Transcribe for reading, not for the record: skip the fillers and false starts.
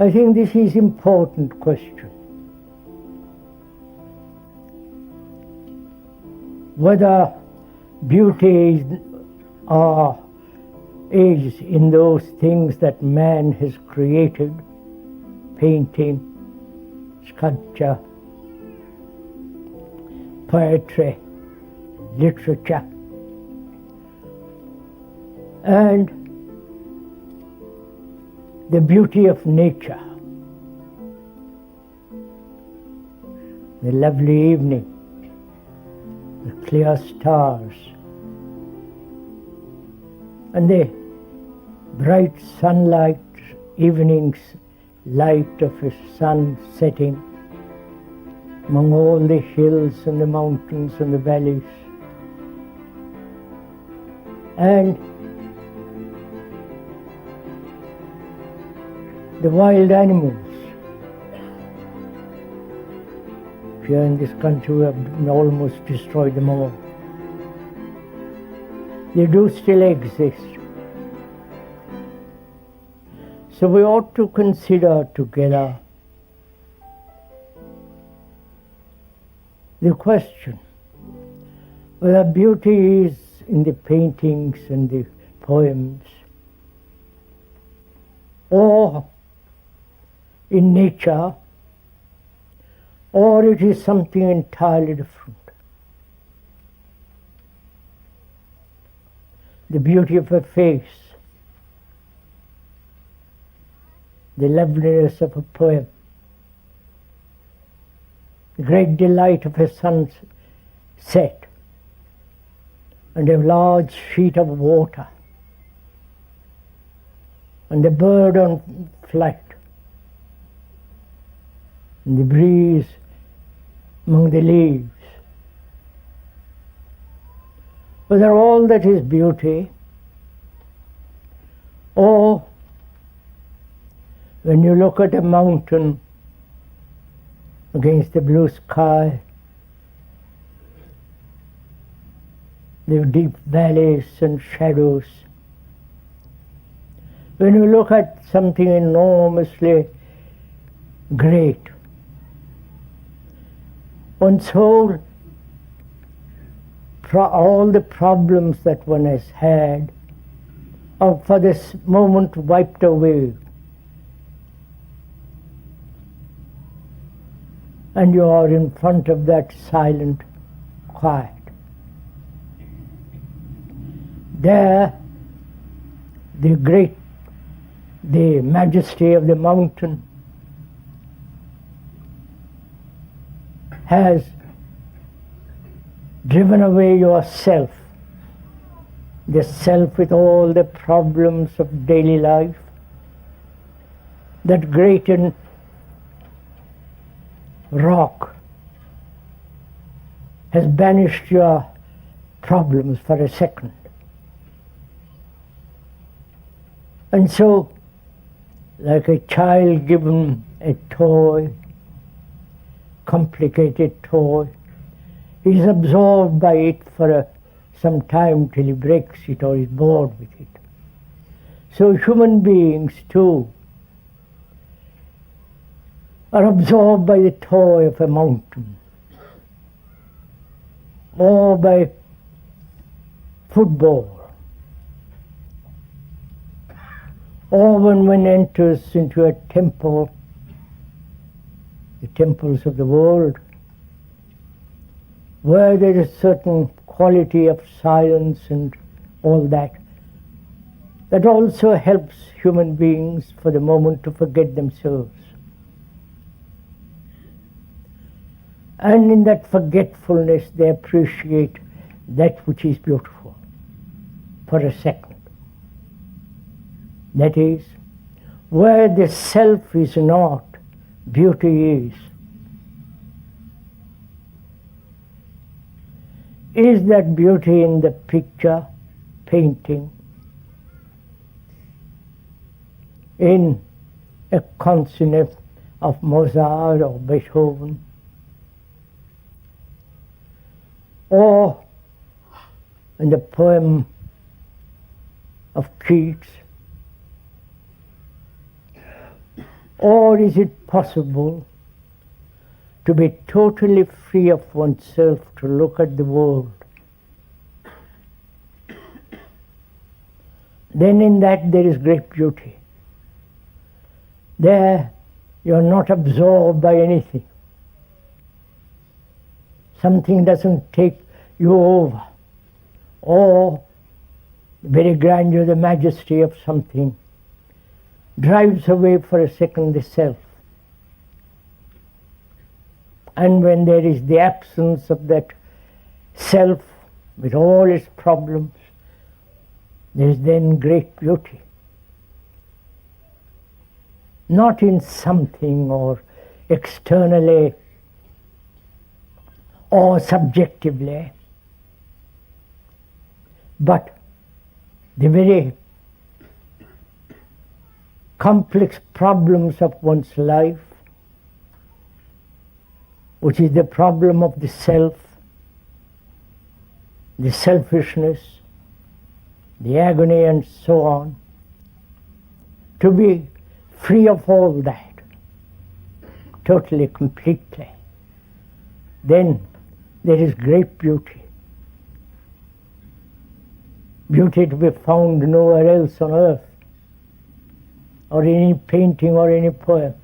I think this is important question. Whether beauty is in those things that man has created, painting, sculpture, poetry, literature, and the beauty of nature, the lovely evening, the clear stars, and the bright sunlight, evening's light of a sun setting among all the hills and the mountains and the valleys, and the wild animals. Here in this country we have almost destroyed them all. They do still exist. So we ought to consider together the question whether beauty is in the paintings and the poems, or in nature, or it is something entirely different. The beauty of a face, the loveliness of a poem, the great delight of a sunset, and a large sheet of water, and the bird on flight, and the breeze among the leaves. Whether all that is beauty, or when you look at a mountain against the blue sky, the deep valleys and shadows, when you look at something enormously great, one's whole all the problems that one has had are for this moment wiped away. And you are in front of that silent quiet. There, the majesty of the mountain has driven away yourself, the self with all the problems of daily life. That great rock has banished your problems for a second. And so, like a child given a toy, complicated toy, he is absorbed by it for some time till he breaks it or is bored with it. So human beings too are absorbed by the toy of a mountain, or by football, or when one enters into a temple, the temples of the world, where there is certain quality of silence and all that, that also helps human beings for the moment to forget themselves. And in that forgetfulness they appreciate that which is beautiful for a second. That is, where the self is not, beauty is. Is that beauty in the picture, painting, in a concert of Mozart or Beethoven, or in the poem of Keats, Or is it possible to be totally free of oneself to look at the world? Then in that there is great beauty. There you are not absorbed by anything. Something doesn't take you over, or the very grandeur, the majesty of something drives away for a second the self. And when there is the absence of that self with all its problems, there is then great beauty. Not in something or externally or subjectively, but the very complex problems of one's life, which is the problem of the self, the selfishness, the agony and so on, to be free of all that, totally, completely, then there is great beauty. Beauty to be found nowhere else on earth, or any painting or any poem.